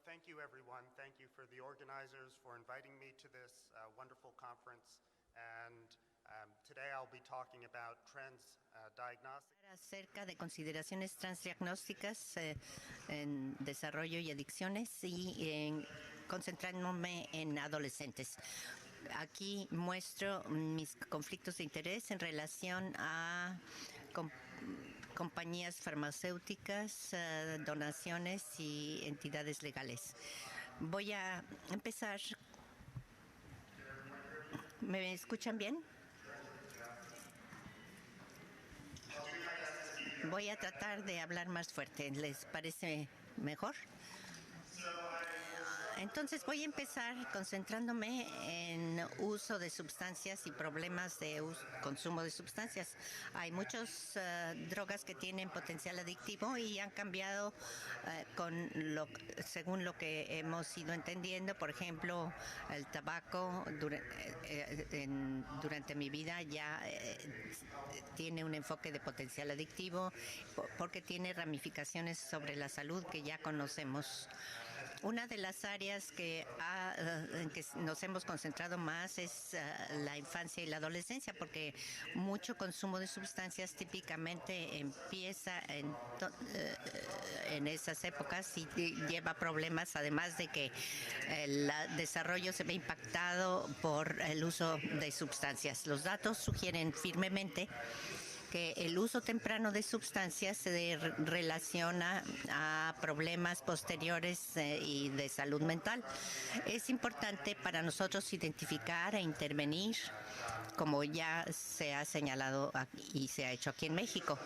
thank you, everyone. Thank you for the organizers for inviting me to this wonderful conference. And today I'll be talking about trends diagnostics. Acerca de consideraciones transdiagnósticas en desarrollo y adicciones y concentrándome en adolescentes. Aquí muestro mis conflictos de interés en relación a compañías farmacéuticas, donaciones y entidades legales. Voy a empezar. ¿Me escuchan bien? Voy a tratar de hablar más fuerte. ¿Les parece mejor? Entonces voy a empezar concentrándome en uso de sustancias y problemas de consumo de sustancias. Hay muchas drogas que tienen potencial adictivo y han cambiado según lo que hemos ido entendiendo. Por ejemplo, el tabaco durante mi vida ya tiene un enfoque de potencial adictivo porque tiene ramificaciones sobre la salud que ya conocemos. Una de las áreas en que nos hemos concentrado más es la infancia y la adolescencia, porque mucho consumo de sustancias típicamente empieza en esas épocas y lleva problemas, además de que el desarrollo se ve impactado por el uso de sustancias. Los datos sugieren firmemente que el uso temprano de sustancias se relaciona a problemas posteriores y de salud mental. Es importante para nosotros identificar e intervenir, como ya se ha señalado y se ha hecho aquí en México.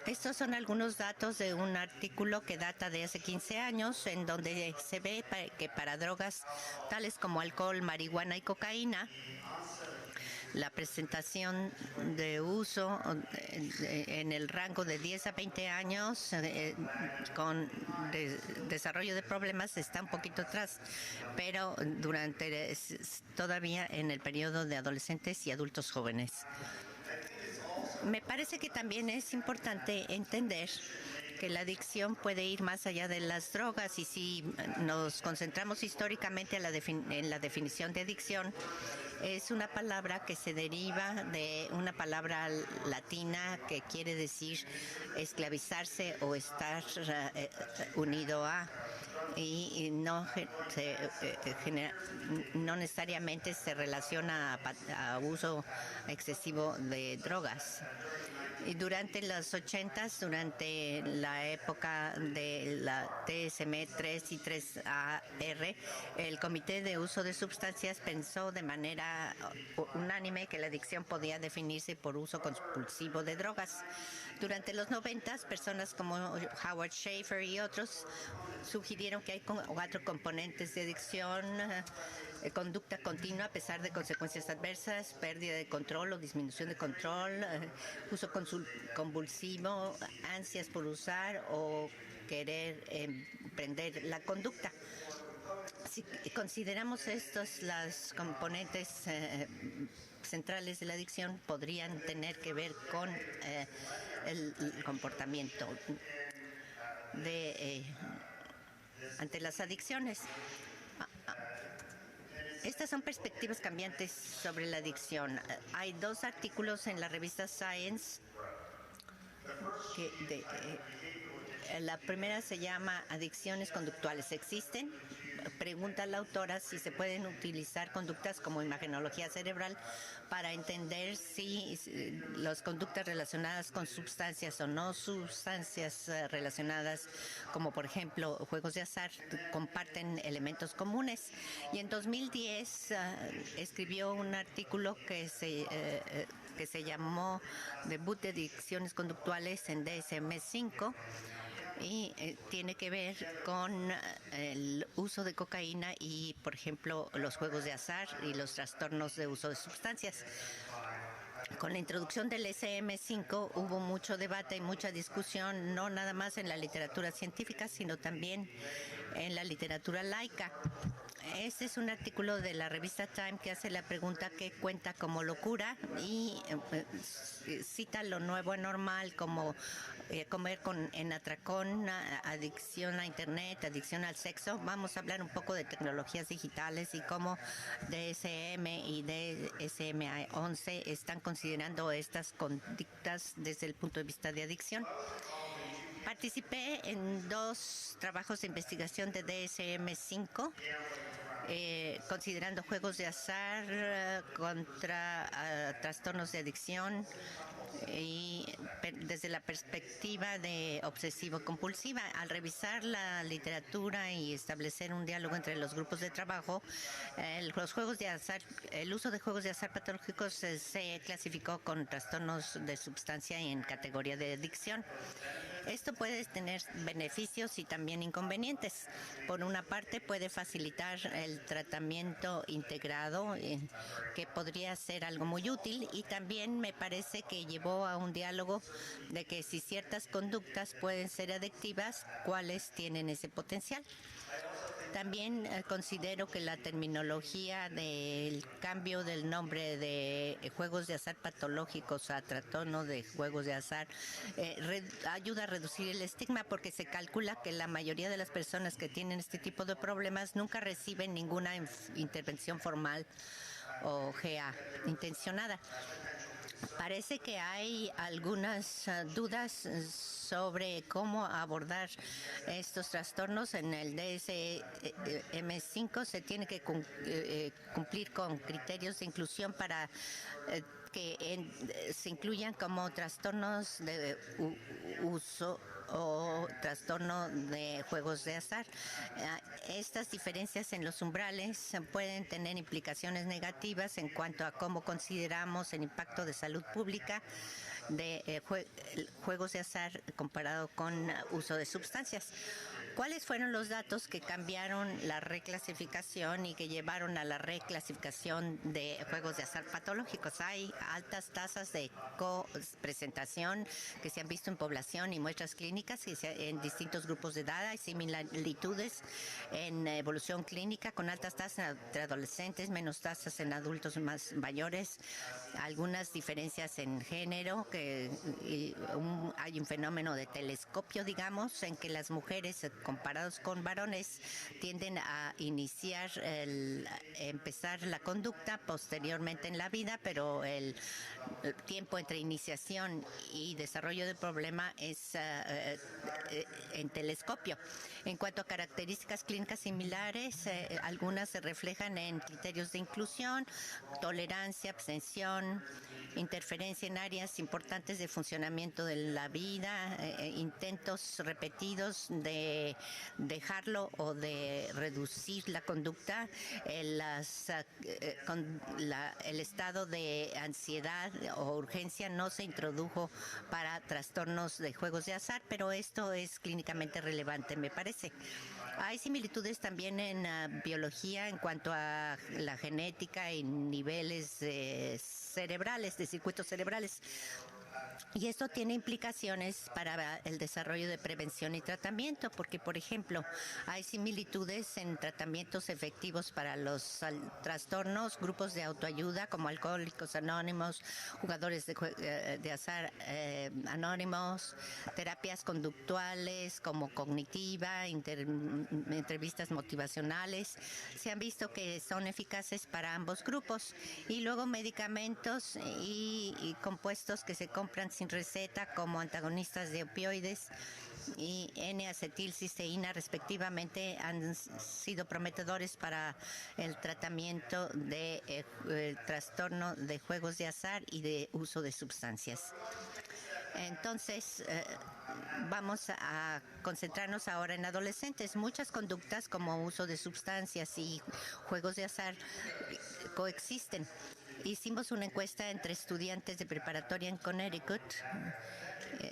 Estos son algunos datos de un artículo que data de hace 15 años, en donde se ve que para drogas tales como alcohol, marihuana y cocaína, la presentación de uso en el rango de 10 a 20 años con desarrollo de problemas está un poquito atrás, pero todavía en el periodo de adolescentes y adultos jóvenes. Me parece que también es importante entender que la adicción puede ir más allá de las drogas, y si nos concentramos históricamente en la definición de adicción, es una palabra que se deriva de una palabra latina que quiere decir esclavizarse o estar unido a, y no necesariamente se relaciona a uso excesivo de drogas. Y durante los 80s, durante la época de la DSM-3 y 3AR, el Comité de Uso de Sustancias pensó de manera unánime que la adicción podía definirse por uso compulsivo de drogas. Durante los 90s, personas como Howard Schaefer y otros sugirieron que hay 4 componentes de adicción: conducta continua a pesar de consecuencias adversas, pérdida de control o disminución de control, uso convulsivo, ansias por usar o querer emprender la conducta. Si consideramos estos los componentes centrales de la adicción, podrían tener que ver con el comportamiento ante las adicciones. Estas son perspectivas cambiantes sobre la adicción. Hay 2 artículos en la revista Science. La primera se llama Adicciones conductuales. ¿Existen? Pregunta la autora si se pueden utilizar conductas como imagenología cerebral para entender si las conductas relacionadas con sustancias o no sustancias relacionadas, como por ejemplo juegos de azar, comparten elementos comunes. Y en 2010 escribió un artículo que se llamó Debut de adicciones conductuales en DSM-5, y tiene que ver con el uso de cocaína y, por ejemplo, los juegos de azar y los trastornos de uso de sustancias. Con la introducción del DSM-5 hubo mucho debate y mucha discusión, no nada más en la literatura científica, sino también en la literatura laica. Este es un artículo de la revista Time que hace la pregunta ¿qué cuenta como locura? Y cita lo nuevo anormal como comer en atracón, adicción a internet, adicción al sexo. Vamos a hablar un poco de tecnologías digitales y cómo DSM y DSM-11 están considerando estas conductas desde el punto de vista de adicción. Participé en 2 trabajos de investigación de DSM-5, considerando juegos de azar contra trastornos de adicción y desde la perspectiva de obsesivo-compulsiva. Al revisar la literatura y establecer un diálogo entre los grupos de trabajo, los juegos de azar, el uso de juegos de azar patológicos se clasificó con trastornos de sustancia en categoría de adicción. Esto puede tener beneficios y también inconvenientes. Por una parte, puede facilitar el tratamiento integrado, que podría ser algo muy útil, y también me parece que llevó a un diálogo de que si ciertas conductas pueden ser adictivas, ¿cuáles tienen ese potencial? También considero que la terminología del cambio del nombre de juegos de azar patológicos a trastorno de juegos de azar ayuda a reducir el estigma, porque se calcula que la mayoría de las personas que tienen este tipo de problemas nunca reciben ninguna intervención formal o GA intencionada. Parece que hay algunas dudas sobre cómo abordar estos trastornos. En el DSM-5 se tiene que cumplir con criterios de inclusión para que se incluyan como trastornos de uso o trastorno de juegos de azar. Estas diferencias en los umbrales pueden tener implicaciones negativas en cuanto a cómo consideramos el impacto de salud pública de juegos de azar comparado con uso de sustancias. ¿Cuáles fueron los datos que cambiaron la reclasificación y que llevaron a la reclasificación de juegos de azar patológicos? Hay altas tasas de copresentación que se han visto en población y muestras clínicas en distintos grupos de edad. Hay similitudes en evolución clínica con altas tasas entre adolescentes, menos tasas en adultos más mayores, algunas diferencias en género, hay un fenómeno de telescopio, digamos, en que las mujeres comparados con varones tienden a empezar la conducta posteriormente en la vida, pero el tiempo entre iniciación y desarrollo del problema es en telescopio. En cuanto a características clínicas similares, algunas se reflejan en criterios de inclusión, tolerancia, abstención, interferencia en áreas importantes de funcionamiento de la vida, intentos repetidos de dejarlo o de reducir la conducta, el estado de ansiedad o urgencia no se introdujo para trastornos de juegos de azar, pero esto es clínicamente relevante, me parece. Hay similitudes también en biología en cuanto a la genética y niveles cerebrales, de circuitos cerebrales. Y esto tiene implicaciones para el desarrollo de prevención y tratamiento, porque, por ejemplo, hay similitudes en tratamientos efectivos para los trastornos, grupos de autoayuda como Alcohólicos Anónimos, jugadores de azar anónimos, terapias conductuales como cognitiva, entrevistas motivacionales. Se han visto que son eficaces para ambos grupos. Y luego medicamentos y compuestos que se compran sin receta, como antagonistas de opioides y N-acetilcisteína respectivamente, han sido prometedores para el tratamiento de trastorno de juegos de azar y de uso de sustancias. Entonces, vamos a concentrarnos ahora en adolescentes. Muchas conductas como uso de sustancias y juegos de azar coexisten. Hicimos una encuesta entre estudiantes de preparatoria en Connecticut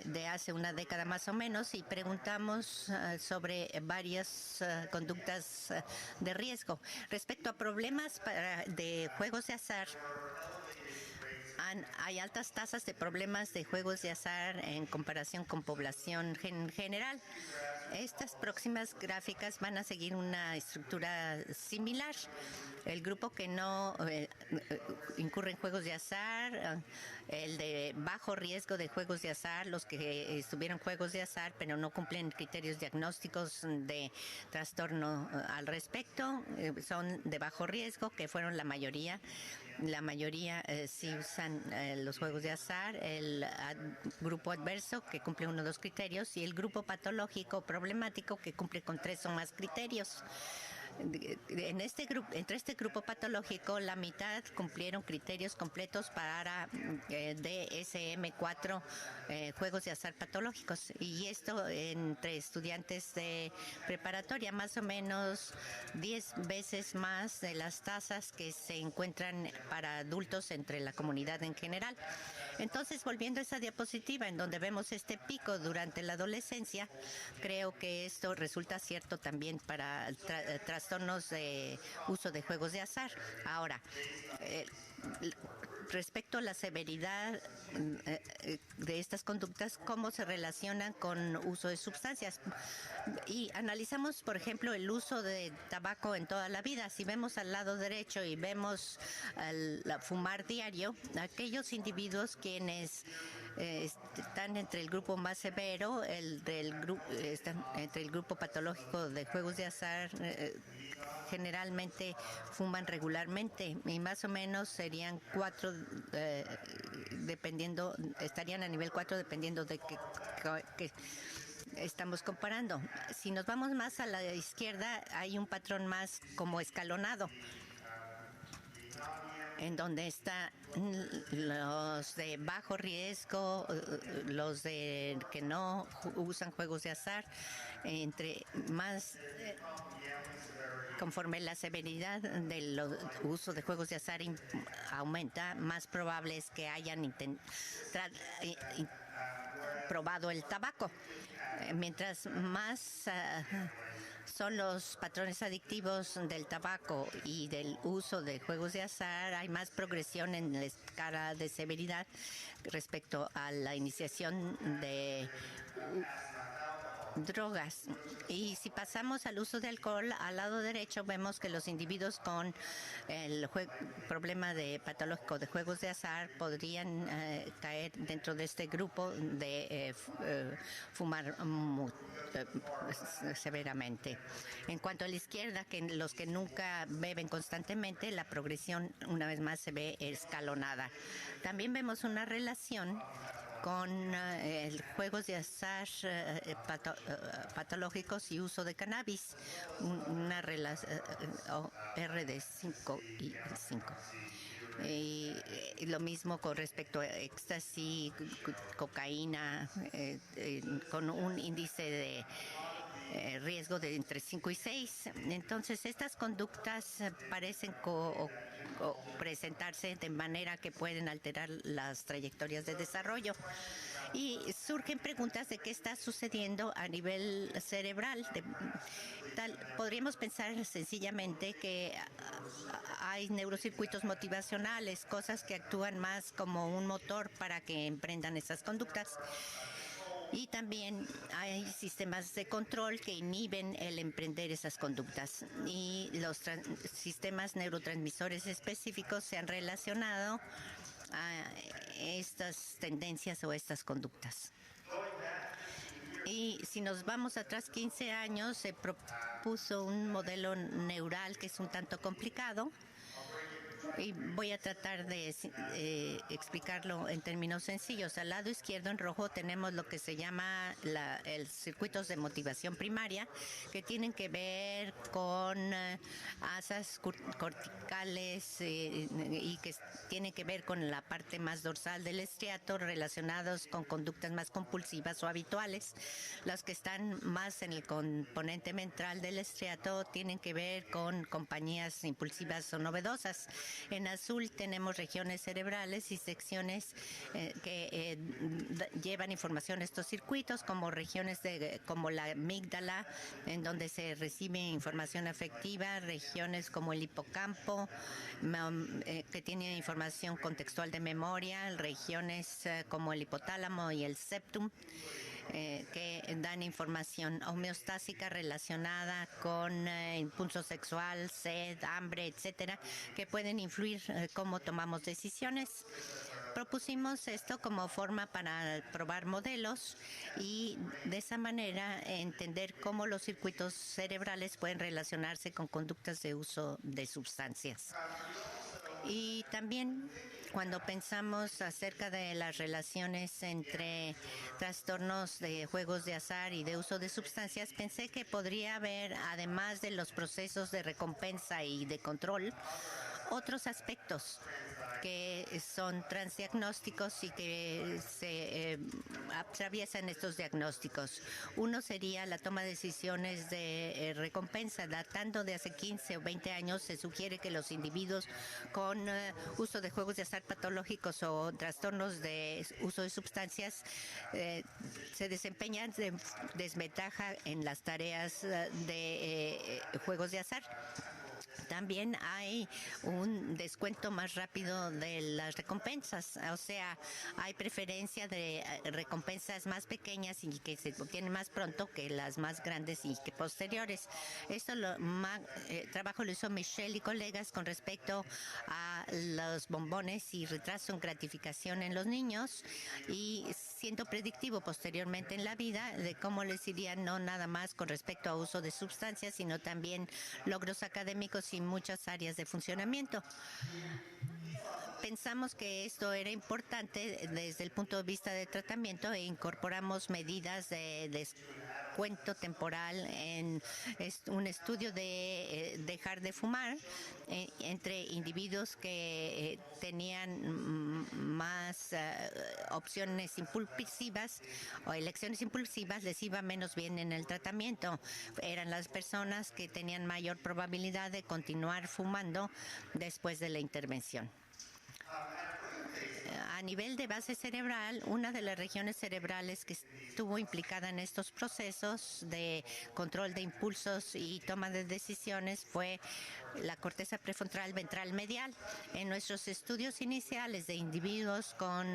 de hace una década más o menos y preguntamos sobre varias conductas de riesgo. Respecto a problemas de juegos de azar, hay altas tasas de problemas de juegos de azar en comparación con población en general. Estas próximas gráficas van a seguir una estructura similar. El grupo que no incurre en juegos de azar, el de bajo riesgo de juegos de azar, los que estuvieron juegos de azar pero no cumplen criterios diagnósticos de trastorno al respecto, son de bajo riesgo, que fueron la mayoría. La mayoría sí usan los juegos de azar, el grupo adverso que cumple uno o dos criterios y el grupo patológico problemático que cumple con 3 o más criterios. Entre este grupo patológico, la mitad cumplieron criterios completos para DSM-4 juegos de azar patológicos. Y esto entre estudiantes de preparatoria, más o menos 10 veces más de las tasas que se encuentran para adultos entre la comunidad en general. Entonces, volviendo a esa diapositiva en donde vemos este pico durante la adolescencia, creo que esto resulta cierto también para trastornos de uso de juegos de azar. Ahora, respecto a la severidad de estas conductas, cómo se relacionan con uso de sustancias. Y analizamos, por ejemplo, el uso de tabaco en toda la vida. Si vemos al lado derecho y vemos fumar diario, aquellos individuos quienes están entre el grupo más severo, están entre el grupo patológico de juegos de azar, generalmente fuman regularmente y más o menos serían 4 estarían a nivel 4 dependiendo de qué estamos comparando. Si nos vamos más a la izquierda, hay un patrón más como escalonado, en donde están los de bajo riesgo, los de que no usan juegos de azar, entre más conforme la severidad del uso de juegos de azar aumenta, más probable es que hayan probado el tabaco. Mientras más son los patrones adictivos del tabaco y del uso de juegos de azar, hay más progresión en la escala de severidad respecto a la iniciación de drogas. Y si pasamos al uso de alcohol, al lado derecho vemos que los individuos con el problema patológico de juegos de azar podrían caer dentro de este grupo de fumar severamente. En cuanto a la izquierda, que los que nunca beben constantemente, la progresión una vez más se ve escalonada. También vemos una relación con juegos de azar patológicos y uso de cannabis, una relación R de 5 y 5. Y lo mismo con respecto a éxtasis, cocaína, con un índice de riesgo de entre 5 y 6. Entonces, estas conductas parecen presentarse de manera que pueden alterar las trayectorias de desarrollo. Y surgen preguntas de qué está sucediendo a nivel cerebral. Podríamos pensar sencillamente que hay neurocircuitos motivacionales, cosas que actúan más como un motor para que emprendan esas conductas. Y también hay sistemas de control que inhiben el emprender esas conductas. Y los sistemas neurotransmisores específicos se han relacionado a estas tendencias o estas conductas. Y si nos vamos atrás 15 años, se propuso un modelo neural que es un tanto complicado. Y voy a tratar de explicarlo en términos sencillos. Al lado izquierdo, en rojo, tenemos lo que se llama circuitos de motivación primaria, que tienen que ver con asas corticales y que tienen que ver con la parte más dorsal del estriato, relacionados con conductas más compulsivas o habituales. Las que están más en el componente ventral del estriato tienen que ver con compañías impulsivas o novedosas. En azul tenemos regiones cerebrales y secciones que llevan información a estos circuitos, como regiones como la amígdala, en donde se recibe información afectiva, regiones como el hipocampo, que tienen información contextual de memoria, regiones como el hipotálamo y el septum, que dan información homeostásica relacionada con impulso sexual, sed, hambre, etcétera, que pueden influir cómo tomamos decisiones. Propusimos esto como forma para probar modelos y de esa manera entender cómo los circuitos cerebrales pueden relacionarse con conductas de uso de sustancias. Y también cuando pensamos acerca de las relaciones entre trastornos de juegos de azar y de uso de sustancias, pensé que podría haber, además de los procesos de recompensa y de control, otros aspectos que son transdiagnósticos y que se atraviesan estos diagnósticos. Uno sería la toma de decisiones de recompensa. Datando de hace 15 o 20 años, se sugiere que los individuos con uso de juegos de azar patológicos o trastornos de uso de sustancias se desempeñan de desventaja en las tareas de juegos de azar. También hay un descuento más rápido de las recompensas, o sea, hay preferencia de recompensas más pequeñas y que se obtienen más pronto que las más grandes y que posteriores. Esto trabajo lo hizo Michelle y colegas con respecto a los bombones y retraso en gratificación en los niños, y siendo predictivo posteriormente en la vida de cómo les iría no nada más con respecto a uso de sustancias, sino también logros académicos y muchas áreas de funcionamiento. Pensamos que esto era importante desde el punto de vista de tratamiento e incorporamos medidas de descuento temporal en un estudio de dejar de fumar entre individuos que tenían más opciones impulsivas o elecciones impulsivas, les iba menos bien en el tratamiento. Eran las personas que tenían mayor probabilidad de continuar fumando después de la intervención. A nivel de base cerebral, una de las regiones cerebrales que estuvo implicada en estos procesos de control de impulsos y toma de decisiones fue la corteza prefrontal ventral medial. En nuestros estudios iniciales de individuos con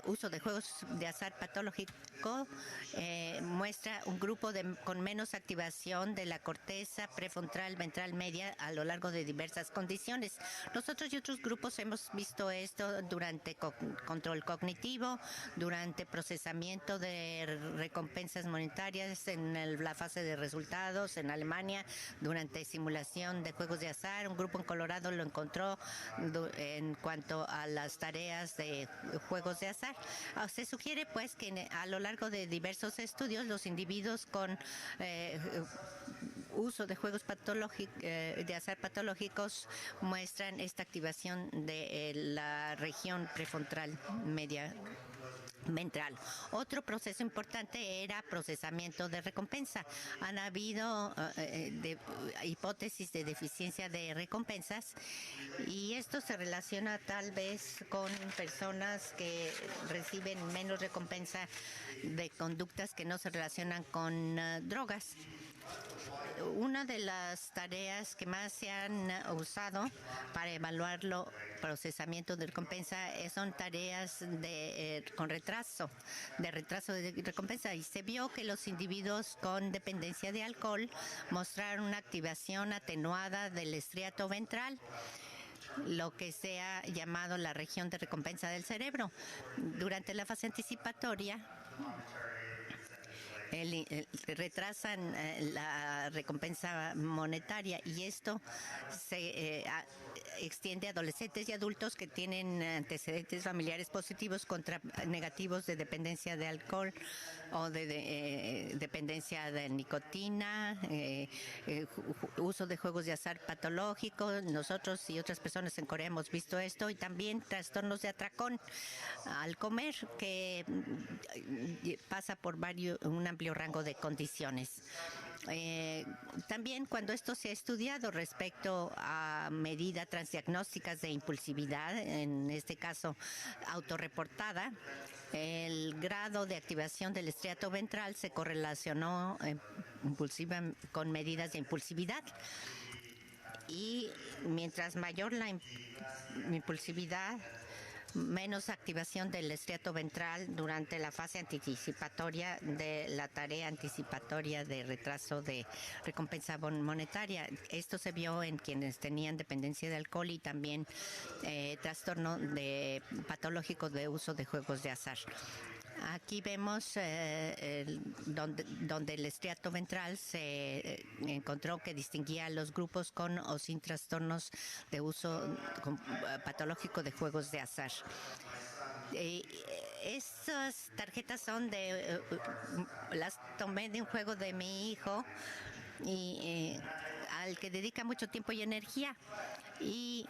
uso de juegos de azar patológico, muestra un grupo con menos activación de la corteza prefrontal ventral media a lo largo de diversas condiciones. Nosotros y otros grupos hemos visto esto durante control cognitivo, durante procesamiento de recompensas monetarias en la fase de resultados en Alemania, durante simulación de juegos de azar. Un grupo en Colorado lo encontró en cuanto a las tareas de juegos de azar. Se sugiere pues que a lo largo de diversos estudios los individuos con uso de juegos de azar patológicos muestran esta activación de la región prefrontal media ventral. Otro proceso importante era procesamiento de recompensa. Han habido hipótesis de deficiencia de recompensas y esto se relaciona tal vez con personas que reciben menos recompensa de conductas que no se relacionan con drogas. Una de las tareas que más se han usado para evaluar el procesamiento de recompensa son tareas con retraso de recompensa, y se vio que los individuos con dependencia de alcohol mostraron una activación atenuada del estriato ventral, lo que se ha llamado la región de recompensa del cerebro. Durante la fase anticipatoria, retrasan la recompensa monetaria, y esto se extiende a adolescentes y adultos que tienen antecedentes familiares positivos contra negativos de dependencia de alcohol o de dependencia de nicotina, uso de juegos de azar patológicos. Nosotros y otras personas en Corea hemos visto esto, y también trastornos de atracón al comer, que pasa por un amplio rango de condiciones. También cuando esto se ha estudiado respecto a medidas transdiagnósticas de impulsividad, en este caso autorreportada, el grado de activación del estriato ventral se correlacionó con medidas de impulsividad. Y mientras mayor la impulsividad, menos activación del estriato ventral durante la fase anticipatoria de la tarea anticipatoria de retraso de recompensa monetaria. Esto se vio en quienes tenían dependencia de alcohol y también trastorno patológico de uso de juegos de azar. Aquí vemos donde el estriato ventral se encontró que distinguía a los grupos con o sin trastornos de uso patológico de juegos de azar. Estas tarjetas son las tomé de un juego de mi hijo y al que dedica mucho tiempo y energía. Y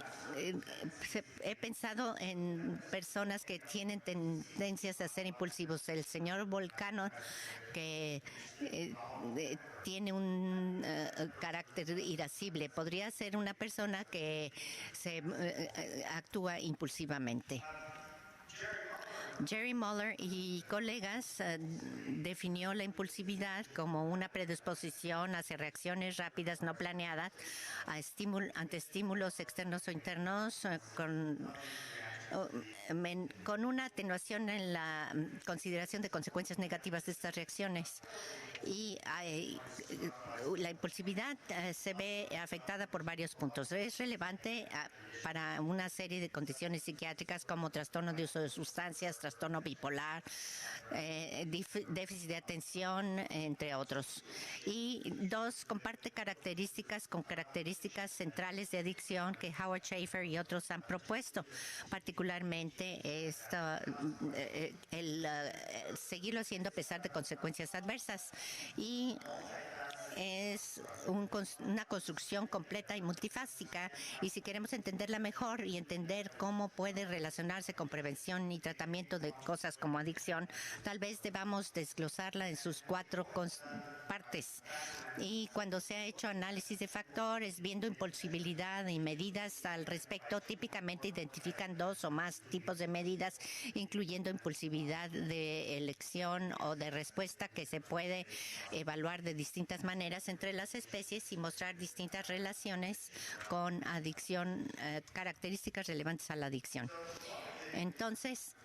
he pensado en personas que tienen tendencias a ser impulsivos. El señor Volcano, que tiene un carácter irascible, podría ser una persona que actúa impulsivamente. Jerry Muller y colegas definió la impulsividad como una predisposición hacia reacciones rápidas no planeadas ante estímulos externos o internos con una atenuación en la consideración de consecuencias negativas de estas reacciones. Y la impulsividad se ve afectada por varios puntos. Es relevante para una serie de condiciones psiquiátricas como trastorno de uso de sustancias, trastorno bipolar, déficit de atención, entre otros. Y comparte características centrales de adicción que Howard Schaefer y otros han propuesto, particularmente el seguirlo haciendo a pesar de consecuencias adversas. Y es una construcción completa y multifásica, y si queremos entenderla mejor y entender cómo puede relacionarse con prevención y tratamiento de cosas como adicción, tal vez debamos desglosarla en sus 4 partes. Y cuando se ha hecho análisis de factores, viendo impulsibilidad y medidas al respecto, típicamente identifican 2 o más tipos de medidas, incluyendo impulsividad de elección o de respuesta, que se puede evaluar de distintas maneras entre las especies y mostrar distintas relaciones con adicción, características relevantes a la adicción. Entonces,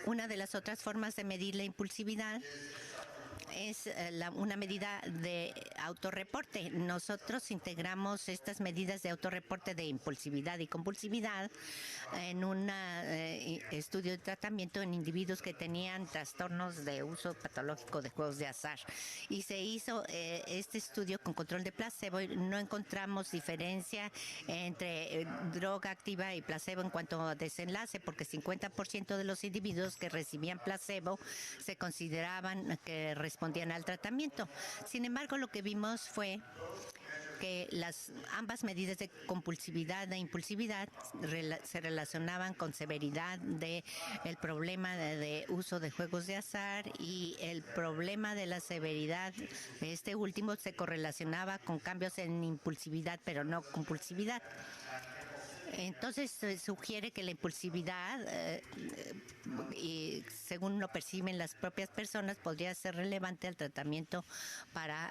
una de las otras formas de medir la impulsividad es una medida de autorreporte. Nosotros integramos estas medidas de autorreporte de impulsividad y compulsividad en un estudio de tratamiento en individuos que tenían trastornos de uso patológico de juegos de azar. Y se hizo este estudio con control de placebo y no encontramos diferencia entre droga activa y placebo en cuanto a desenlace, porque 50% de los individuos que recibían placebo se consideraban que respondían al tratamiento. Sin embargo, lo que vimos fue que ambas medidas de compulsividad e impulsividad se relacionaban con severidad del problema de uso de juegos de azar, y el problema de la severidad de este último se correlacionaba con cambios en impulsividad, pero no compulsividad. Entonces se sugiere que la impulsividad, y según lo perciben las propias personas, podría ser relevante al tratamiento para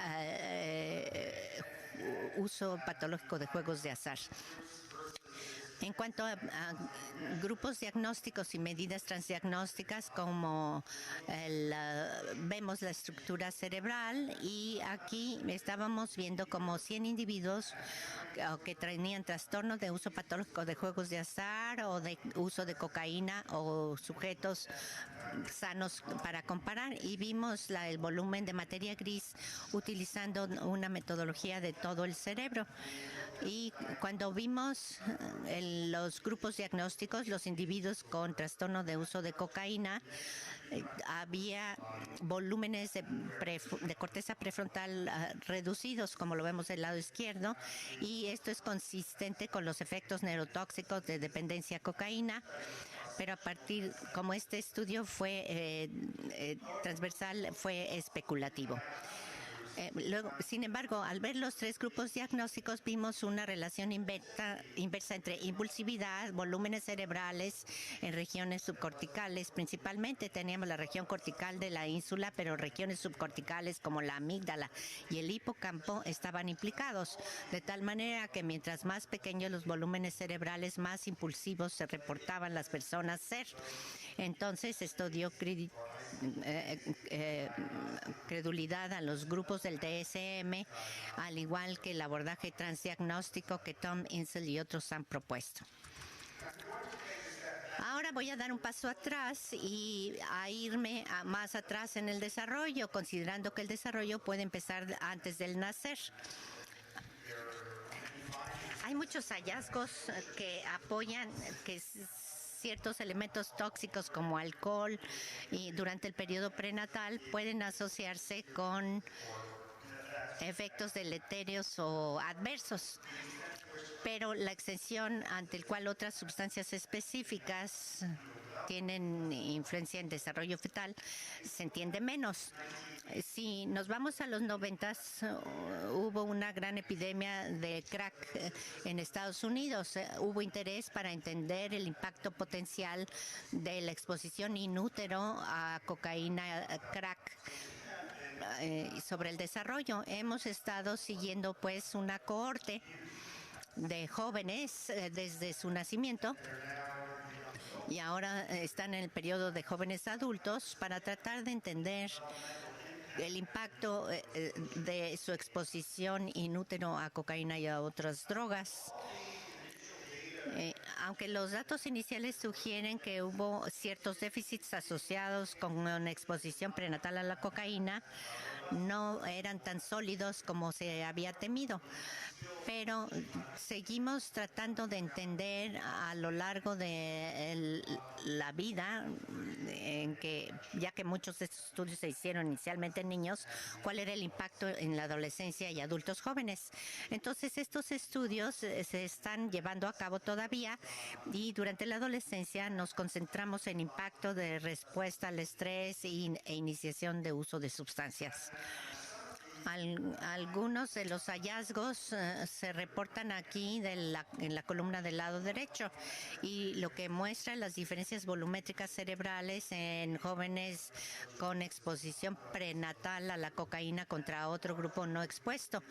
uso patológico de juegos de azar. En cuanto a grupos diagnósticos y medidas transdiagnósticas, como vemos la estructura cerebral, y aquí estábamos viendo como 100 individuos que tenían trastornos de uso patológico de juegos de azar o de uso de cocaína, o sujetos sanos para comparar, y vimos el volumen de materia gris utilizando una metodología de todo el cerebro. Y cuando vimos los grupos diagnósticos, los individuos con trastorno de uso de cocaína, había volúmenes de corteza prefrontal reducidos, como lo vemos del lado izquierdo, y esto es consistente con los efectos neurotóxicos de dependencia a cocaína. Pero como este estudio fue transversal, fue especulativo. Sin embargo, al ver los tres grupos diagnósticos, vimos una relación inversa entre impulsividad, volúmenes cerebrales en regiones subcorticales. Principalmente teníamos la región cortical de la ínsula, pero regiones subcorticales como la amígdala y el hipocampo estaban implicados, de tal manera que mientras más pequeños los volúmenes cerebrales, más impulsivos se reportaban las personas ser. Entonces, esto dio credulidad a los grupos del DSM, al igual que el abordaje transdiagnóstico que Tom Insel y otros han propuesto. Ahora voy a dar un paso atrás y a irme más atrás en el desarrollo, considerando que el desarrollo puede empezar antes del nacer. Hay muchos hallazgos que apoyan que ciertos elementos tóxicos como alcohol y durante el periodo prenatal pueden asociarse con efectos deleterios o adversos. Pero la extensión ante el cual otras sustancias específicas tienen influencia en desarrollo fetal se entiende menos. Si nos vamos a los 90s, hubo una gran epidemia de crack en Estados Unidos. Hubo interés para entender el impacto potencial de la exposición in útero a cocaína crack sobre el desarrollo. Hemos estado siguiendo pues una cohorte de jóvenes desde su nacimiento y ahora están en el periodo de jóvenes adultos para tratar de entender el impacto de su exposición in útero a cocaína y a otras drogas. Aunque los datos iniciales sugieren que hubo ciertos déficits asociados con una exposición prenatal a la cocaína, no eran tan sólidos como se había temido. Pero seguimos tratando de entender a lo largo de la vida, ya que muchos de estos estudios se hicieron inicialmente en niños, cuál era el impacto en la adolescencia y adultos jóvenes. Entonces, estos estudios se están llevando a cabo todavía y durante la adolescencia nos concentramos en impacto de respuesta al estrés e iniciación de uso de sustancias. Algunos de los hallazgos se reportan aquí en la columna del lado derecho y lo que muestra las diferencias volumétricas cerebrales en jóvenes con exposición prenatal a la cocaína contra otro grupo no expuesto.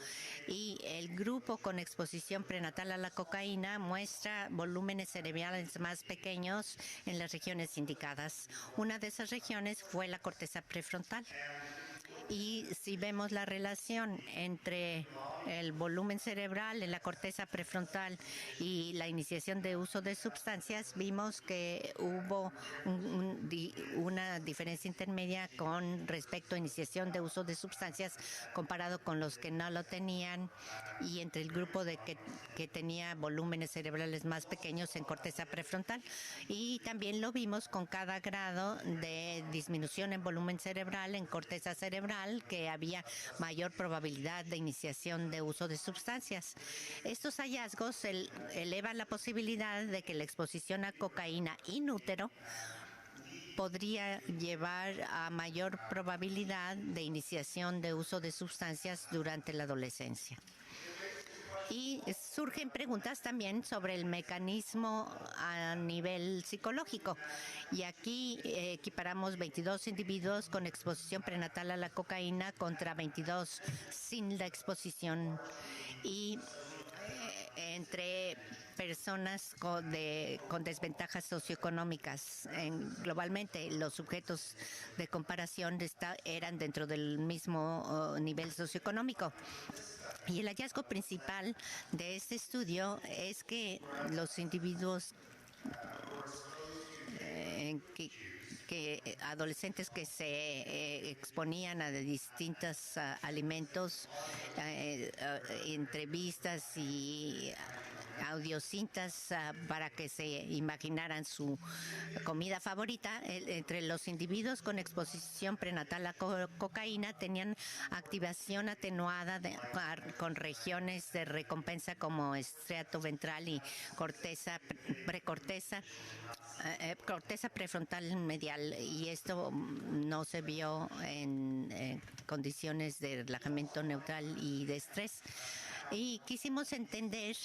Y el grupo con exposición prenatal a la cocaína muestra volúmenes cerebrales más pequeños en las regiones indicadas. Una de esas regiones fue la corteza prefrontal. Y si vemos la relación entre el volumen cerebral en la corteza prefrontal y la iniciación de uso de sustancias, vimos que hubo una diferencia intermedia con respecto a iniciación de uso de sustancias comparado con los que no lo tenían y entre el grupo que tenía volúmenes cerebrales más pequeños en corteza prefrontal. Y también lo vimos con cada grado de disminución en volumen cerebral en corteza cerebral, que había mayor probabilidad de iniciación de uso de sustancias. Estos hallazgos elevan la posibilidad de que la exposición a cocaína in útero podría llevar a mayor probabilidad de iniciación de uso de sustancias durante la adolescencia. Y surgen preguntas también sobre el mecanismo a nivel psicológico. Y aquí equiparamos 22 individuos con exposición prenatal a la cocaína contra 22 sin la exposición. Y entre personas con desventajas socioeconómicas. Globalmente, los sujetos de comparación eran dentro del mismo nivel socioeconómico. Y el hallazgo principal de este estudio es que los individuos adolescentes que se exponían a distintos alimentos, entrevistas y audiocintas para que se imaginaran su comida favorita. Entre los individuos con exposición prenatal a cocaína tenían activación atenuada con regiones de recompensa como estriato ventral y corteza prefrontal medial, y esto no se vio en condiciones de relajamiento neutral y de estrés. Y quisimos entender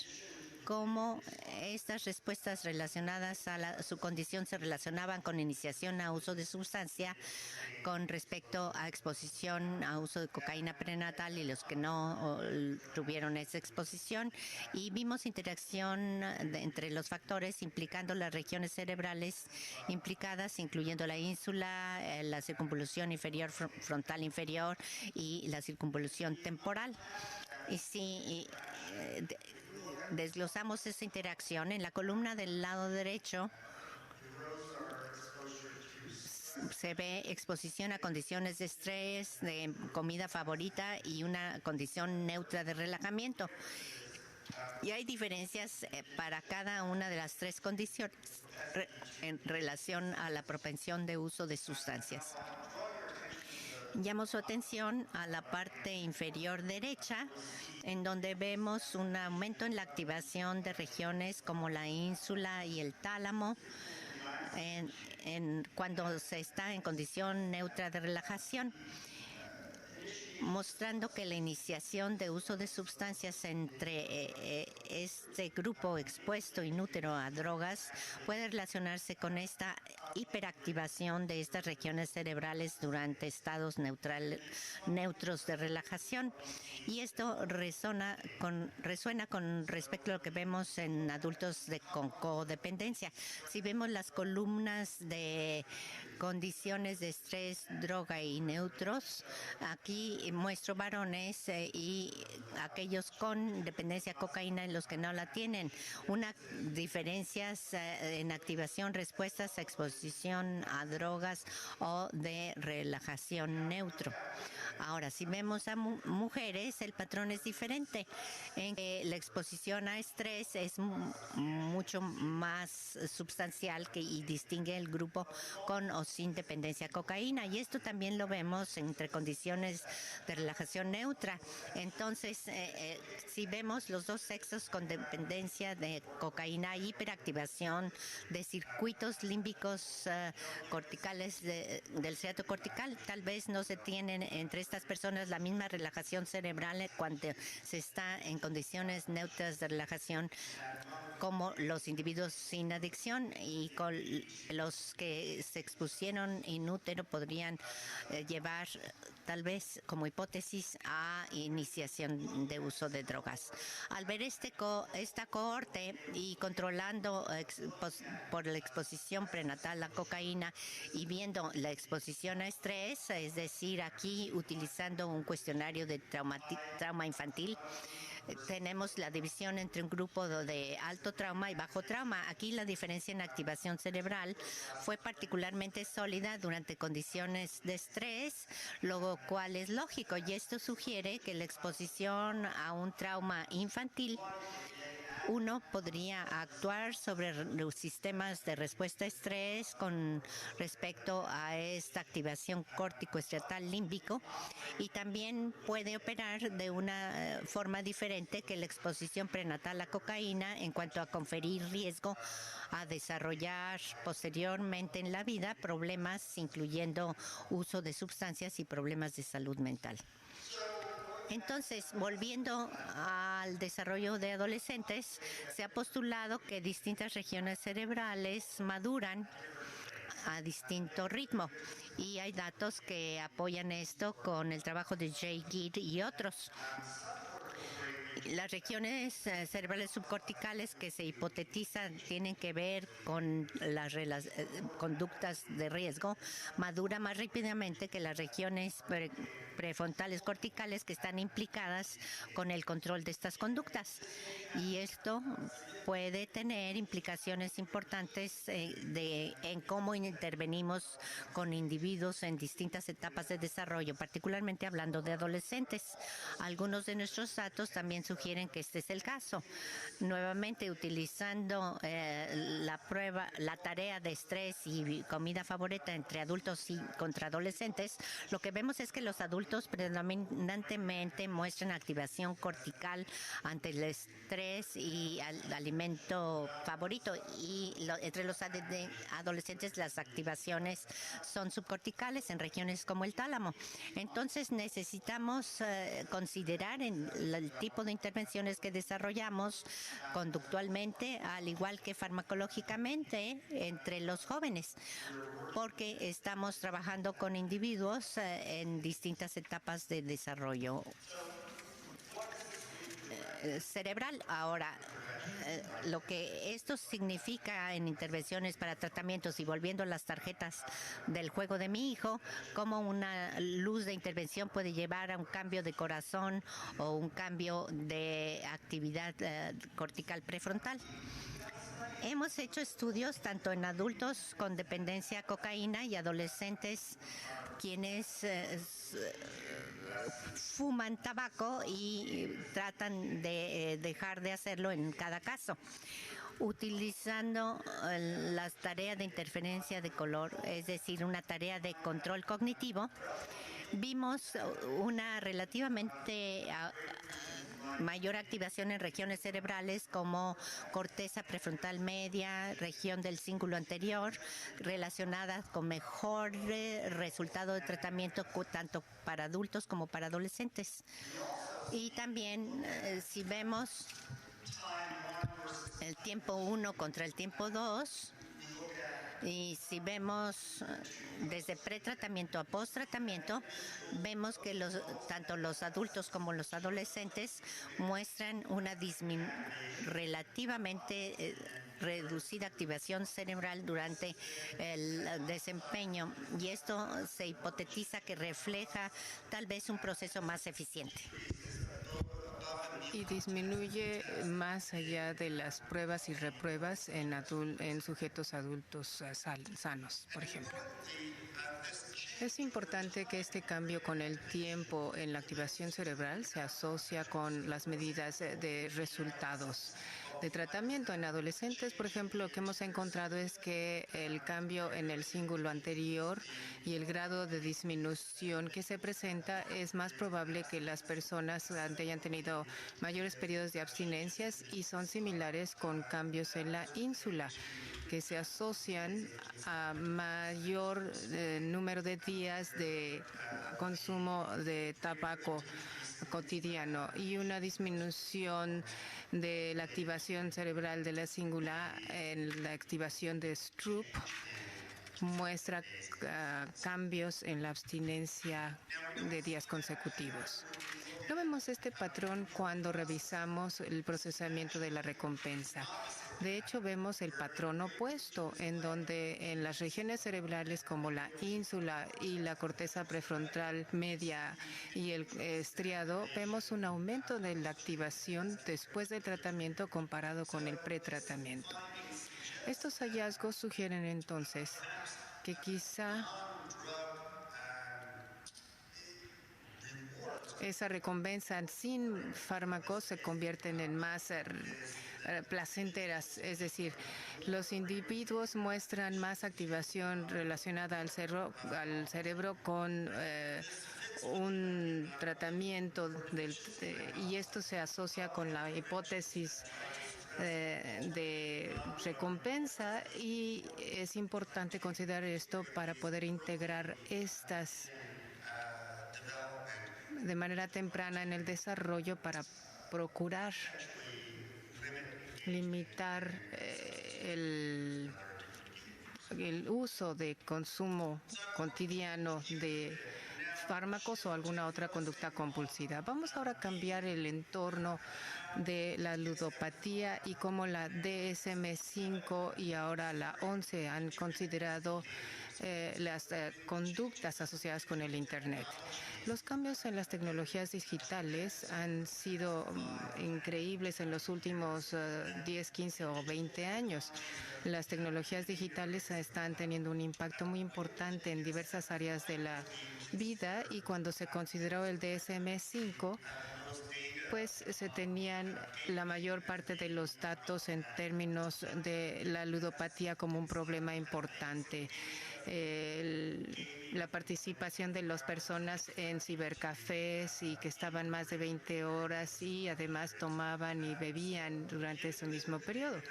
cómo estas respuestas relacionadas a su condición se relacionaban con iniciación a uso de sustancia con respecto a exposición a uso de cocaína prenatal y los que no tuvieron esa exposición, y vimos interacción entre los factores implicando las regiones cerebrales implicadas, incluyendo la ínsula, la circunvolución inferior, frontal inferior y la circunvolución temporal. Y si desglosamos esa interacción en la columna del lado derecho, se ve exposición a condiciones de estrés, de comida favorita y una condición neutra de relajamiento. Y hay diferencias para cada una de las tres condiciones en relación a la propensión de uso de sustancias. Llamo su atención a la parte inferior derecha, en donde vemos un aumento en la activación de regiones como la ínsula y el tálamo cuando se está en condición neutra de relajación, mostrando que la iniciación de uso de sustancias entre este grupo expuesto in útero a drogas puede relacionarse con esta hiperactivación de estas regiones cerebrales durante estados neutros de relajación. Y esto resuena con respecto a lo que vemos en adultos con codependencia. Si vemos las columnas de condiciones de estrés, droga y neutros, aquí muestro varones y aquellos con dependencia a cocaína y los que no la tienen. Una diferencias en activación, respuestas a exposición a drogas o de relajación neutro. Ahora, si vemos a mujeres, el patrón es diferente, en que la exposición a estrés es mucho más sustancial y distingue el grupo con o sin dependencia a cocaína, y esto también lo vemos entre condiciones de relajación neutra. Entonces, si vemos los dos sexos con dependencia de cocaína, hiperactivación de circuitos límbicos corticales del estriato cortical, tal vez no se tienen entre estas personas la misma relajación cerebral cuando se está en condiciones neutras de relajación como los individuos sin adicción, y con los que se expusieron in útero podrían llevar tal vez como hipótesis a iniciación de uso de drogas. Al ver esta cohorte y controlando por la exposición prenatal a cocaína y viendo la exposición a estrés, es decir, aquí utilizando un cuestionario de trauma infantil, tenemos la división entre un grupo de alto trauma y bajo trauma. Aquí la diferencia en activación cerebral fue particularmente sólida durante condiciones de estrés, lo cual es lógico, y esto sugiere que la exposición a un trauma infantil uno podría actuar sobre los sistemas de respuesta a estrés con respecto a esta activación córtico-estriatal límbico, y también puede operar de una forma diferente que la exposición prenatal a cocaína en cuanto a conferir riesgo a desarrollar posteriormente en la vida problemas incluyendo uso de sustancias y problemas de salud mental. Entonces, volviendo al desarrollo de adolescentes, se ha postulado que distintas regiones cerebrales maduran a distinto ritmo, y hay datos que apoyan esto con el trabajo de Jay Gidd y otros. Las regiones cerebrales subcorticales que se hipotetizan tienen que ver con las conductas de riesgo maduran más rápidamente que las regiones prefrontales corticales que están implicadas con el control de estas conductas. Y esto puede tener implicaciones importantes en cómo intervenimos con individuos en distintas etapas de desarrollo, particularmente hablando de adolescentes. Algunos de nuestros datos también sugieren que este es el caso. Nuevamente, utilizando la tarea de estrés y comida favorita entre adultos y contra adolescentes, lo que vemos es que los adultos predominantemente muestran activación cortical ante el estrés y al alimento favorito, y entre los adolescentes las activaciones son subcorticales en regiones como el tálamo. Entonces necesitamos considerar el tipo de intervenciones que desarrollamos conductualmente, al igual que farmacológicamente, entre los jóvenes, porque estamos trabajando con individuos en distintas etapas de desarrollo cerebral. Ahora, lo que esto significa en intervenciones para tratamientos, y volviendo a las tarjetas del juego de mi hijo, como una luz de intervención puede llevar a un cambio de corazón o un cambio de actividad cortical prefrontal. Hemos hecho estudios tanto en adultos con dependencia a cocaína y adolescentes quienes fuman tabaco y tratan de dejar de hacerlo en cada caso. Utilizando las tareas de interferencia de color, es decir, una tarea de control cognitivo, vimos una relativamente mayor activación en regiones cerebrales como corteza prefrontal media, región del cíngulo anterior, relacionadas con mejor resultado de tratamiento tanto para adultos como para adolescentes. Y también si vemos el tiempo 1 contra el tiempo 2, y si vemos desde pretratamiento a posttratamiento, vemos que tanto los adultos como los adolescentes muestran una relativamente reducida activación cerebral durante el desempeño, y esto se hipotetiza que refleja tal vez un proceso más eficiente. Y disminuye más allá de las pruebas y repruebas en sujetos adultos sanos, por ejemplo. Es importante que este cambio con el tiempo en la activación cerebral se asocia con las medidas de resultados de tratamiento. En adolescentes, por ejemplo, lo que hemos encontrado es que el cambio en el cíngulo anterior y el grado de disminución que se presenta es más probable que las personas hayan tenido mayores periodos de abstinencias, y son similares con cambios en la ínsula que se asocian a mayor número de días de consumo de tabaco cotidiano y una disminución de la activación cerebral de la cingula en la activación de Stroop muestra cambios en la abstinencia de días consecutivos. No vemos este patrón cuando revisamos el procesamiento de la recompensa. De hecho, vemos el patrón opuesto, en donde en las regiones cerebrales como la ínsula y la corteza prefrontal media y el estriado, vemos un aumento de la activación después del tratamiento comparado con el pretratamiento. Estos hallazgos sugieren entonces que quizá esa recompensa sin fármacos se convierten en más placenteras, es decir, los individuos muestran más activación relacionada al cerebro con un tratamiento y esto se asocia con la hipótesis de recompensa, y es importante considerar esto para poder integrar estas de manera temprana en el desarrollo para procurar limitar el uso de consumo cotidiano de fármacos o alguna otra conducta compulsiva. Vamos ahora a cambiar el entorno de la ludopatía y cómo la DSM-5 y ahora la 11 han considerado las conductas asociadas con el Internet. Los cambios en las tecnologías digitales han sido increíbles en los últimos 10, 15 o 20 años. Las tecnologías digitales están teniendo un impacto muy importante en diversas áreas de la vida, y cuando se consideró el DSM-5, pues se tenían la mayor parte de los datos en términos de la ludopatía como un problema importante. La participación de las personas en cibercafés y que estaban más de 20 horas y además tomaban y bebían durante ese mismo periodo.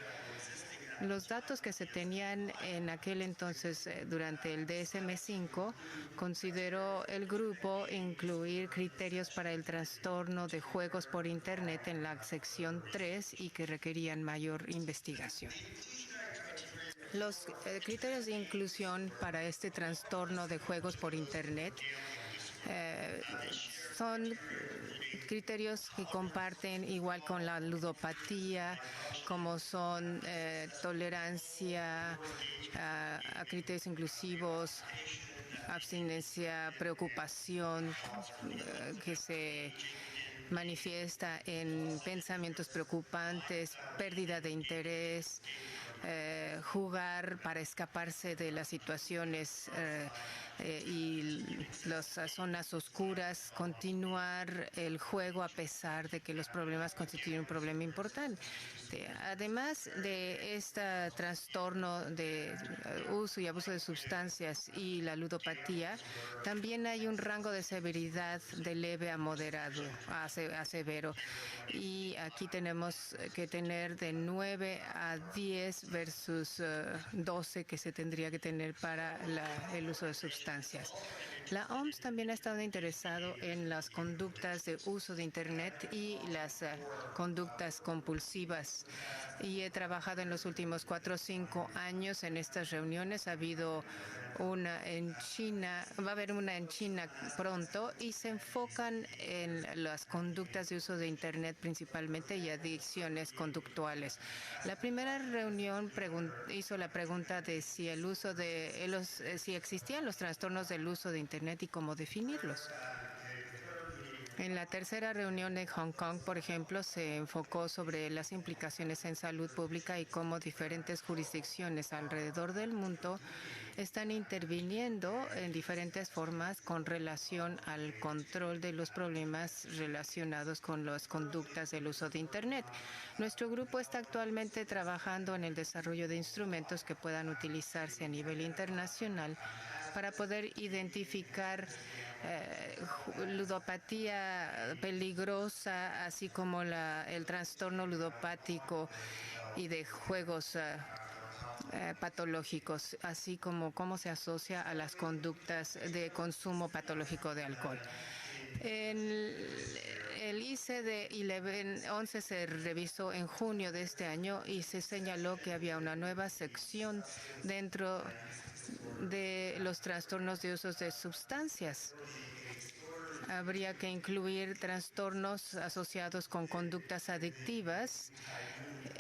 Los datos que se tenían en aquel entonces durante el DSM-5 consideró el grupo incluir criterios para el trastorno de juegos por Internet en la sección 3 y que requerían mayor investigación. Los criterios de inclusión para este trastorno de juegos por Internet son criterios que comparten igual con la ludopatía, como son tolerancia a criterios inclusivos, abstinencia, preocupación que se manifiesta en pensamientos preocupantes, pérdida de interés, jugar para escaparse de las situaciones y las zonas oscuras, continuar el juego a pesar de que los problemas constituyen un problema importante. Además de este trastorno de uso y abuso de sustancias y la ludopatía, también hay un rango de severidad de leve a moderado, a severo. Y aquí tenemos que tener de 9 a 10 versus 12 que se tendría que tener para el uso de sustancias. La OMS también ha estado interesado en las conductas de uso de Internet y las conductas compulsivas. Y he trabajado en los últimos 4 o 5 años en estas reuniones. Ha habido una en China, va a haber una en China pronto, y se enfocan en las conductas de uso de Internet principalmente y adicciones conductuales. La primera reunión hizo la pregunta de si el uso de si existían los trastornos del uso de Internet y cómo definirlos. En la tercera reunión en Hong Kong, por ejemplo, se enfocó sobre las implicaciones en salud pública y cómo diferentes jurisdicciones alrededor del mundo están interviniendo en diferentes formas con relación al control de los problemas relacionados con las conductas del uso de Internet. Nuestro grupo está actualmente trabajando en el desarrollo de instrumentos que puedan utilizarse a nivel internacional para poder identificar ludopatía peligrosa, así como el trastorno ludopático y de juegos patológicos, así como cómo se asocia a las conductas de consumo patológico de alcohol. El ICD-11 se revisó en junio de este año y se señaló que había una nueva sección dentro de los trastornos de usos de sustancias. Habría que incluir trastornos asociados con conductas adictivas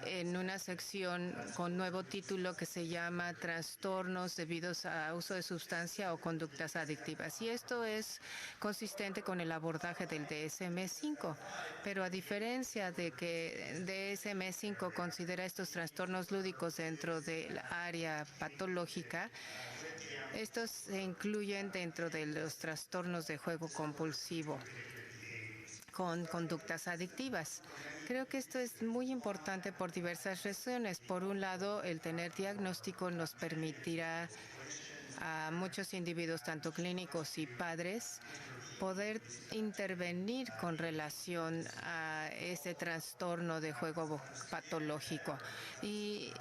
en una sección con nuevo título que se llama Trastornos debidos a uso de sustancia o conductas adictivas. Y esto es consistente con el abordaje del DSM-5. Pero a diferencia de que DSM-5 considera estos trastornos lúdicos dentro del área patológica, estos se incluyen dentro de los trastornos de juego compulsivo con conductas adictivas. Creo que esto es muy importante por diversas razones. Por un lado, el tener diagnóstico nos permitirá a muchos individuos, tanto clínicos y padres, poder intervenir con relación a ese trastorno de juego patológico y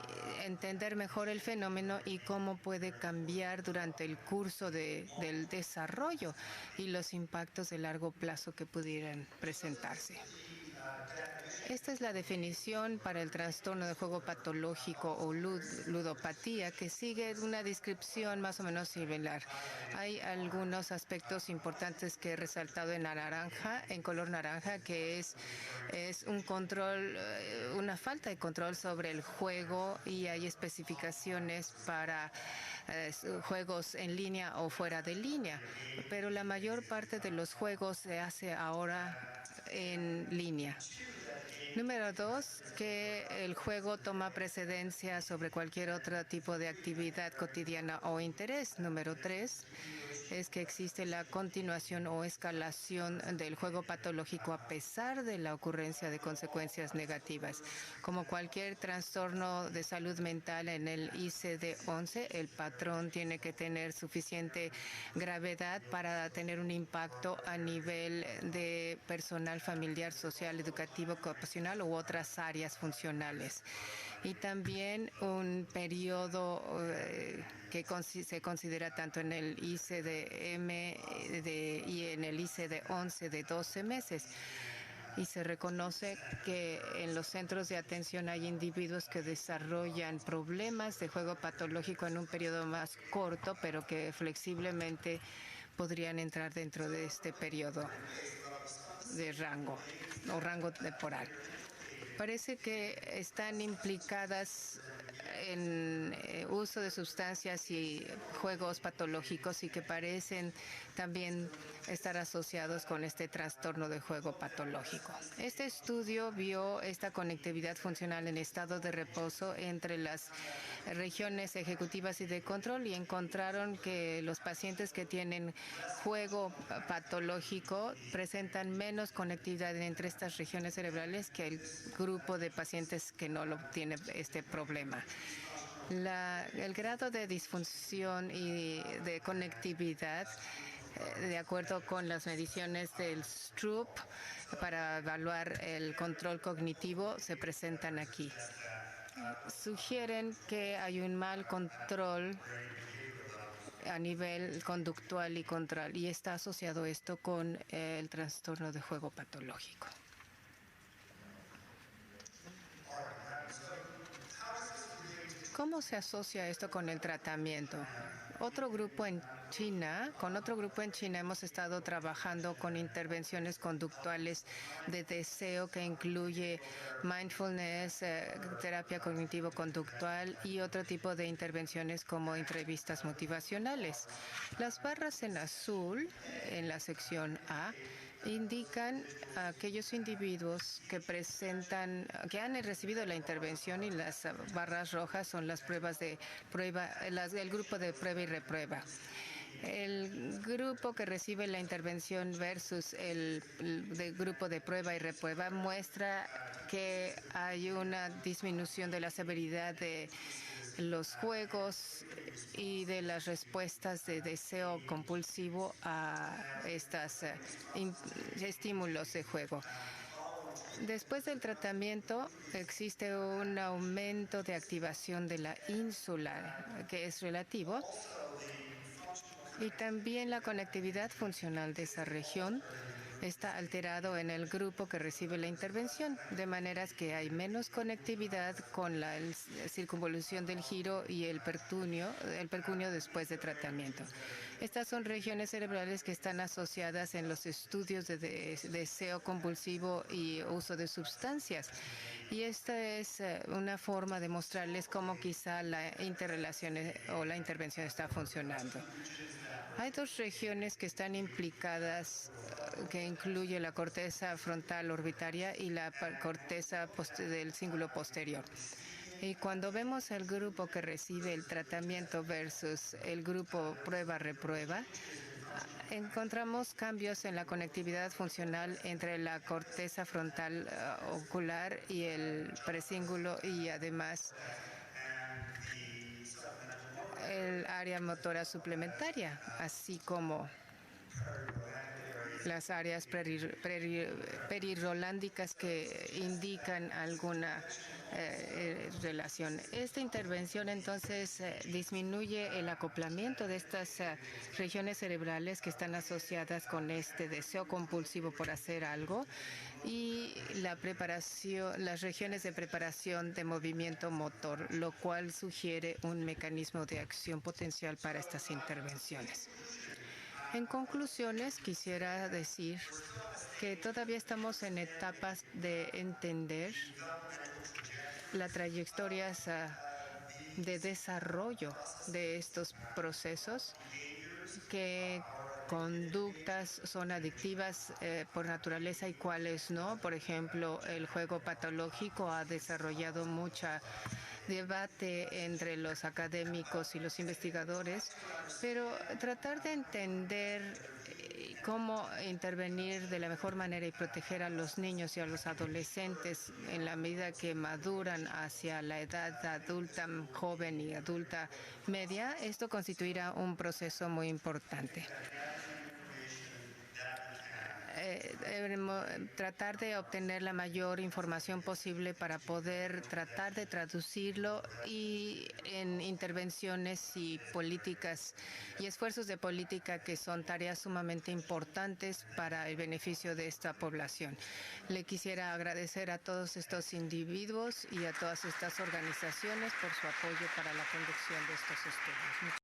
entender mejor el fenómeno y cómo puede cambiar durante el curso del desarrollo y los impactos de largo plazo que pudieran presentarse. Esta es la definición para el trastorno de juego patológico o ludopatía, que sigue una descripción más o menos similar. Hay algunos aspectos importantes que he resaltado en naranja, en color naranja, que es un control, una falta de control sobre el juego, y hay especificaciones para juegos en línea o fuera de línea, pero la mayor parte de los juegos se hace ahora en línea. Número 2, que el juego toma precedencia sobre cualquier otro tipo de actividad cotidiana o interés. Número 3, es que existe la continuación o escalación del juego patológico a pesar de la ocurrencia de consecuencias negativas. Como cualquier trastorno de salud mental en el ICD-11, el patrón tiene que tener suficiente gravedad para tener un impacto a nivel de personal, familiar, social, educativo, ocupacional u otras áreas funcionales. Y también un periodo que se considera tanto en el ICD-M y en el ICD-11 de 12 meses. Y se reconoce que en los centros de atención hay individuos que desarrollan problemas de juego patológico en un periodo más corto, pero que flexiblemente podrían entrar dentro de este periodo de rango o rango temporal. Parece que están implicadas en uso de sustancias y juegos patológicos, y que parecen también estar asociados con este trastorno de juego patológico. Este estudio vio esta conectividad funcional en estado de reposo entre las regiones ejecutivas y de control, y encontraron que los pacientes que tienen juego patológico presentan menos conectividad entre estas regiones cerebrales que el grupo de pacientes que no lo tiene este problema. El grado de disfunción y de conectividad, de acuerdo con las mediciones del Stroop para evaluar el control cognitivo, se presentan aquí. Sugieren que hay un mal control a nivel conductual y control, y está asociado esto con el trastorno de juego patológico. ¿Cómo se asocia esto con el tratamiento? Con otro grupo en China hemos estado trabajando con intervenciones conductuales de deseo que incluye mindfulness, terapia cognitivo-conductual y otro tipo de intervenciones como entrevistas motivacionales. Las barras en azul en la sección A indican a aquellos individuos que han recibido la intervención, y las barras rojas son las pruebas de prueba, el grupo de prueba y reprueba. El grupo que recibe la intervención versus el grupo de prueba y reprueba muestra que hay una disminución de la severidad de los juegos y de las respuestas de deseo compulsivo a estos estímulos de juego. Después del tratamiento existe un aumento de activación de la ínsula, que es relativo, y también la conectividad funcional de esa región está alterado en el grupo que recibe la intervención, de maneras que hay menos conectividad con la circunvolución del giro y el percunio después de tratamiento. Estas son regiones cerebrales que están asociadas en los estudios de deseo compulsivo y uso de sustancias. Y esta es una forma de mostrarles cómo quizá la interrelación o la intervención está funcionando. Hay dos regiones que están implicadas, que incluye la corteza frontal orbitaria y la corteza del cíngulo posterior. Y cuando vemos el grupo que recibe el tratamiento versus el grupo prueba-reprueba, encontramos cambios en la conectividad funcional entre la corteza frontal ocular y el precíngulo, y además el área motora suplementaria, así como las áreas perirrolándicas que indican alguna relación. Esta intervención entonces disminuye el acoplamiento de estas regiones cerebrales que están asociadas con este deseo compulsivo por hacer algo y las regiones de preparación de movimiento motor, lo cual sugiere un mecanismo de acción potencial para estas intervenciones. En conclusiones, quisiera decir que todavía estamos en etapas de entender las trayectorias de desarrollo de estos procesos, qué conductas son adictivas por naturaleza y cuáles no. Por ejemplo, el juego patológico ha desarrollado mucha debate entre los académicos y los investigadores, pero tratar de entender cómo intervenir de la mejor manera y proteger a los niños y a los adolescentes en la medida que maduran hacia la edad adulta joven y adulta media, esto constituirá un proceso muy importante. Tratar de obtener la mayor información posible para poder tratar de traducirlo en intervenciones y políticas y esfuerzos de política que son tareas sumamente importantes para el beneficio de esta población. Le quisiera agradecer a todos estos individuos y a todas estas organizaciones por su apoyo para la conducción de estos estudios.